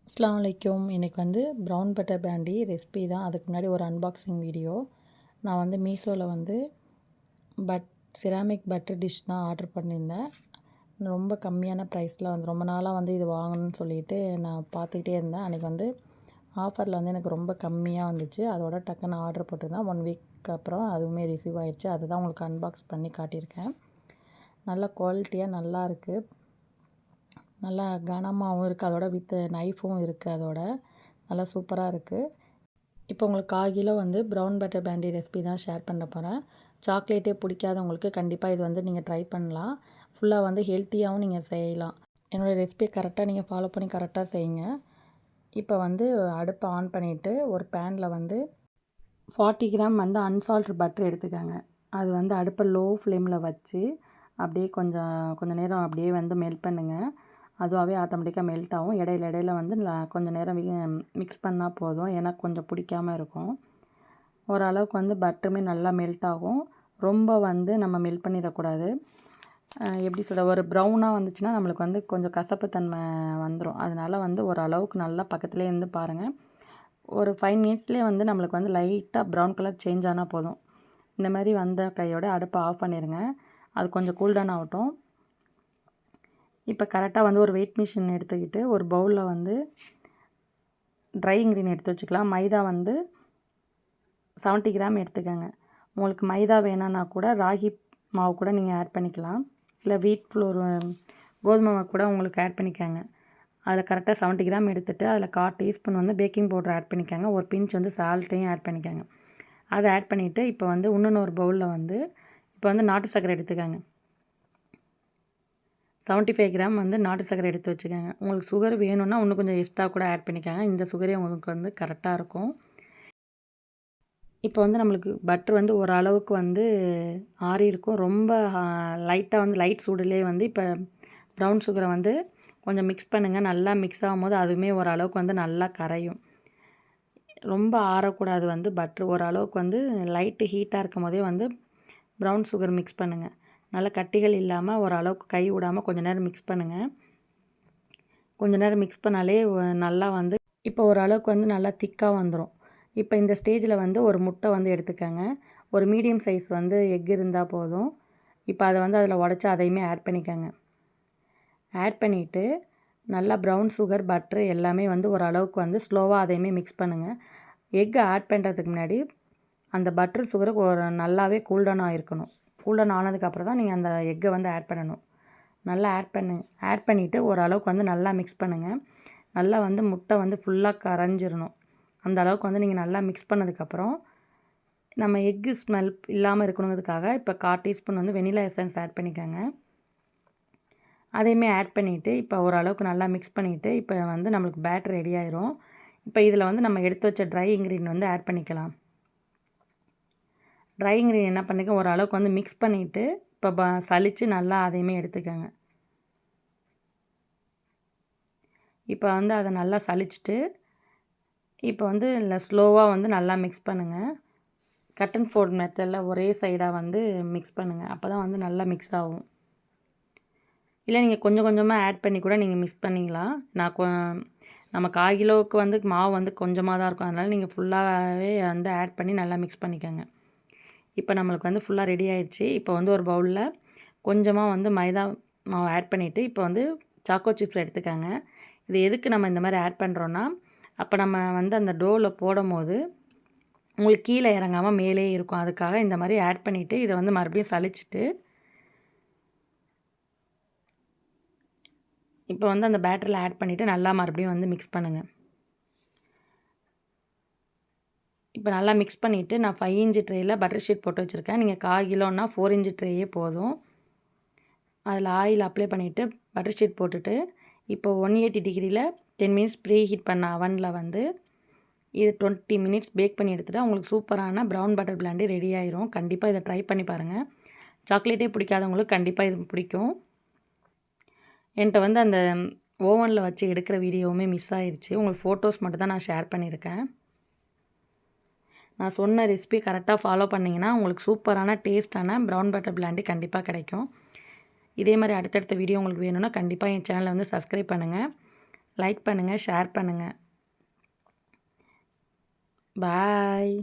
அஸ்ஸலாமு அலைக்கும். இன்றைக்கி வந்து ப்ரௌன் பட்டர் பேண்டி ரெசிபி தான். அதுக்கு முன்னாடி ஒரு அன்பாக்சிங் வீடியோ. நான் வந்து மீஷோவில் வந்து செராமிக் பட்டர் டிஷ் தான் ஆர்டர் பண்ணியிருந்தேன். ரொம்ப கம்மியான ப்ரைஸில் வந்து ரொம்ப நாளாக வந்து இது வாங்கணும்னு சொல்லிட்டு நான் பார்த்துக்கிட்டே இருந்தேன். அன்றைக்கி வந்து ஆஃபரில் வந்து எனக்கு ரொம்ப கம்மியாக வந்துச்சு. அதோட டக்குன்னு ஆர்டர் போட்டிருந்தேன். 1 வீக் அப்புறம் அதுவுமே ரிசீவ் ஆயிடுச்சு. அதுதான் உங்களுக்கு அன்பாக்ஸ் பண்ணி காட்டியிருக்கேன். நல்ல குவாலிட்டியாக நல்லா இருக்குது. நல்லா கனமாகவும் இருக்குது. அதோட வித் நைஃபும் இருக்குது. அதோட நல்லா சூப்பராக இருக்குது. இப்போ உங்களுக்கு 1/4 கிலோ வந்து ப்ரௌன் பட்டர் பேண்டி ரெசிபி தான் ஷேர் பண்ண போகிறேன். சாக்லேட்டே பிடிக்காதவங்களுக்கு கண்டிப்பாக இது வந்து நீங்கள் ட்ரை பண்ணலாம். ஃபுல்லாக வந்து ஹெல்த்தியாகவும் நீங்கள் செய்யலாம். என்னோடய ரெசிபியை கரெக்டாக நீங்கள் ஃபாலோ பண்ணி கரெக்டாக செய்யுங்க. இப்போ வந்து அடுப்பை ஆன் பண்ணிவிட்டு ஒரு பேனில் வந்து 40 கிராம் வந்து அன்சால்ட் பட்டர் எடுத்துக்கோங்க. அது வந்து அடுப்பை லோ ஃப்ளேமில் வச்சு அப்படியே கொஞ்சம் நேரம் அப்படியே வந்து மெல்ட் பண்ணுங்கள். அதுவாகவே ஆட்டோமேட்டிக்காக மெல்ட் ஆகும். இடையில வந்து கொஞ்சம் நேரம் மிக்ஸ் பண்ணால் போதும். ஏன்னா கொஞ்சம் பிடிக்காமல் இருக்கும். ஓரளவுக்கு வந்து பட்டருமே நல்லா மெல்ட் ஆகும். ரொம்ப வந்து நம்ம மெல்ட் பண்ணிடக்கூடாது. எப்படி சொல்ல, ஒரு ப்ரௌனாக வந்துச்சுன்னா நம்மளுக்கு வந்து கொஞ்சம் கசப்புத்தன்மை வந்துடும். அதனால் வந்து ஓரளவுக்கு நல்லா பக்கத்துலேயே இருந்து பாருங்கள். ஒரு 5 மினிட்ஸ்லேயே வந்து நம்மளுக்கு வந்து லைட்டாக ப்ரௌன் கலர் சேஞ்ச் ஆனால் போதும். இந்த மாதிரி வந்த கையோட அடுப்பை ஆஃப் பண்ணிடுங்க. அது கொஞ்சம் கூல்டவுன் ஆகட்டும். இப்போ கரெக்டாக வந்து ஒரு வெயிட் மிஷின் எடுத்துக்கிட்டு ஒரு பவுலில் வந்து ட்ரை இன்க்ரீடியன்ட் எடுத்து வச்சுக்கலாம். மைதா வந்து 70 கிராம் எடுத்துக்கோங்க. உங்களுக்கு மைதா வேணும்னா கூட ராகி மாவு கூட நீங்கள் ஆட் பண்ணிக்கலாம். இல்லை வீட் ஃப்ளோர் கோதுமை மாவு கூட உங்களுக்கு ஆட் பண்ணிக்கோங்க. அதில் கரெக்டாக 70 கிராம் எடுத்துகிட்டு அதில் 1/4 டீஸ்பூன் வந்து பேக்கிங் பவுடர் ஆட் பண்ணிக்கோங்க. ஒரு பிஞ்ச் வந்து சால்ட்டையும் ஆட் பண்ணிக்கோங்க. அதை ஆட் பண்ணிவிட்டு இப்போ வந்து இன்னொரு பவுலில் வந்து இப்போ வந்து நாட்டு சர்க்கரை எடுத்துக்கோங்க. 75 கிராம் வந்து நாட்டு சர்க்கரை எடுத்து வச்சுக்கோங்க. உங்களுக்கு சுகர் வேணும்னா இன்னும் கொஞ்சம் எக்ஸ்ட்ரா கூட ஆட் பண்ணிக்கோங்க. இந்த சுகரே உங்களுக்கு வந்து கரெக்டாக இருக்கும். இப்போ வந்து நம்மளுக்கு பட்டர் வந்து ஓரளவுக்கு வந்து ஆறி இருக்கும். ரொம்ப லைட்டாக வந்து லைட் சூடுலேயே வந்து இப்போ ப்ரௌன் சுகரை வந்து கொஞ்சம் மிக்ஸ் பண்ணுங்கள். நல்லா மிக்ஸ் ஆகும்போது அதுவுமே ஓரளவுக்கு வந்து நல்லா கரையும். ரொம்ப ஆறக்கூடாது. வந்து பட்டர் ஓரளவுக்கு வந்து லைட்டு ஹீட்டாக இருக்கும் போதே வந்து ப்ரௌன் சுகர் மிக்ஸ் பண்ணுங்கள். நல்லா கட்டிகள் இல்லாமல் ஓரளவுக்கு கை விடாமல் கொஞ்சம் நேரம் மிக்ஸ் பண்ணுங்கள். கொஞ்சம் நேரம் மிக்ஸ் பண்ணாலே நல்லா வந்து இப்போ ஓரளவுக்கு வந்து நல்லா திக்காக வந்துடும். இப்போ இந்த ஸ்டேஜில் வந்து ஒரு முட்டை வந்து எடுத்துக்கோங்க. ஒரு மீடியம் சைஸ் வந்து எக் இருந்தால் போதும். இப்போ அதை வந்து அதில் உடச்சி அதையுமே ஆட் பண்ணிக்கோங்க. ஆட் பண்ணிவிட்டு நல்லா ப்ரௌன் சுகர் பட்ரு எல்லாமே வந்து ஓரளவுக்கு வந்து ஸ்லோவாக அதையுமே மிக்ஸ் பண்ணுங்கள். எக் ஆட் பண்ணுறதுக்கு முன்னாடி அந்த பட்டர் சுகருக்கு ஒரு நல்லாவே கூல்டவுன் ஆகிருக்கணும். கூல்டவுன் ஆனதுக்கப்புறம் தான் நீங்கள் அந்த எக்கை வந்து ஆட் பண்ணணும். நல்லா ஆட் பண்ணிவிட்டு ஓரளவுக்கு வந்து நல்லா மிக்ஸ் பண்ணுங்கள். நல்லா வந்து முட்டை வந்து ஃபுல்லாக கரைஞ்சிரணும். அந்த அளவுக்கு வந்து நீங்கள் நல்லா மிக்ஸ் பண்ணதுக்கப்புறம் நம்ம எக்கு ஸ்மெல் இல்லாமல் இருக்கணுங்கிறதுக்காக இப்போ 1/4 டீஸ்பூன் வந்து வெனிலா எசன்ஸ் ஆட் பண்ணிக்கோங்க. அதையுமே ஆட் பண்ணிவிட்டு இப்போ ஓரளவுக்கு நல்லா மிக்ஸ் பண்ணிவிட்டு இப்போ வந்து நம்மளுக்கு பேட்டர் ரெடி ஆயிரும். இப்போ இதில் வந்து நம்ம எடுத்து வச்ச ட்ரை இன்க்ரீடியன்ட் வந்து ஆட் பண்ணிக்கலாம். ட்ரை இன்க்ரீடியன்ட் என்ன பண்ணிக்க ஓரளவுக்கு வந்து மிக்ஸ் பண்ணிவிட்டு இப்போ சலித்து நல்லா அதையுமே எடுத்துக்கோங்க. இப்போ வந்து அதை நல்லா சலிச்சுட்டு இப்போ வந்து இல்லை ஸ்லோவாக வந்து நல்லா மிக்ஸ் பண்ணுங்கள். கட் அண்ட் ஃபோல்ட் மெத்தடில் ஒரே சைடாக வந்து மிக்ஸ் பண்ணுங்கள். அப்போ தான் வந்து நல்லா மிக்ஸ் ஆகும். இல்லை நீங்கள் கொஞ்சம் கொஞ்சமாக ஆட் பண்ணி கூட நீங்கள் மிக்ஸ் பண்ணிக்கலாம். நம்ம 1/4 கிலோவுக்கு வந்து மாவு வந்து கொஞ்சமாக தான் இருக்கும். அதனால் நீங்கள் ஃபுல்லாகவே வந்து ஆட் பண்ணி நல்லா மிக்ஸ் பண்ணிக்கோங்க. இப்போ நம்மளுக்கு வந்து ஃபுல்லாக ரெடி ஆயிடுச்சு. இப்போ வந்து ஒரு பவுலில் கொஞ்சமாக வந்து மைதா மாவு ஆட் பண்ணிவிட்டு இப்போ வந்து சாக்கோ சிப்ஸ் எடுத்துக்கோங்க. இது எதுக்கு நம்ம இந்த மாதிரி ஆட் பண்ணுறோன்னா, அப்போ நம்ம வந்து அந்த டோவில் போடும்போது உங்களுக்கு கீழே இறங்காமல் மேலே இருக்கும். அதுக்காக இந்த மாதிரி ஆட் பண்ணிவிட்டு இதை வந்து மறுபடியும் சலிச்சுட்டு இப்போ வந்து அந்த பேட்டரியில் ஆட் பண்ணிவிட்டு நல்லா மறுபடியும் வந்து மிக்ஸ் பண்ணுங்கள். இப்போ நல்லா மிக்ஸ் பண்ணிவிட்டு நான் 5 இன்ச் ட்ரேயில் பட்டர் ஷீட் போட்டு வச்சுருக்கேன். நீங்கள் 1/4 கிலோன்னா 4 இன்ச் ட்ரேயே போதும். அதில் ஆயில் அப்ளை பண்ணிவிட்டு பட்டர் ஷீட் போட்டுட்டு இப்போ 180 டிகிரியில் 10 மினிட்ஸ் ப்ரீ ஹீட் பண்ண அவனில் வந்து இது 20 மினிட்ஸ் பேக் பண்ணி எடுத்துகிட்டா உங்களுக்கு சூப்பரான ப்ரௌன் பட்டர் பிளாண்டி ரெடி ஆயிரும். கண்டிப்பாக இதை ட்ரை பண்ணி பாருங்கள். சாக்லேட்டே பிடிக்காதவங்களுக்கு கண்டிப்பாக இது பிடிக்கும். என்கிட்ட வந்து அந்த ஓவனில் வச்சு எடுக்கிற வீடியோவுமே மிஸ் ஆயிடுச்சு. உங்களுக்கு ஃபோட்டோஸ் மட்டும் தான் நான் ஷேர் பண்ணியிருக்கேன். நான் சொன்ன ரெசிபி கரெக்டாக ஃபாலோ பண்ணிங்கன்னா உங்களுக்கு சூப்பரான டேஸ்ட்டான ப்ரௌன் பட்டர் பிளாண்டி கண்டிப்பாக கிடைக்கும். இதே மாதிரி அடுத்தடுத்த வீடியோ உங்களுக்கு வேணும்னா கண்டிப்பாக என் சேனலை வந்து சப்ஸ்கிரைப் பண்ணுங்கள். லைக் பண்ணுங்கள், ஷேர் பண்ணுங்கள். பாய்.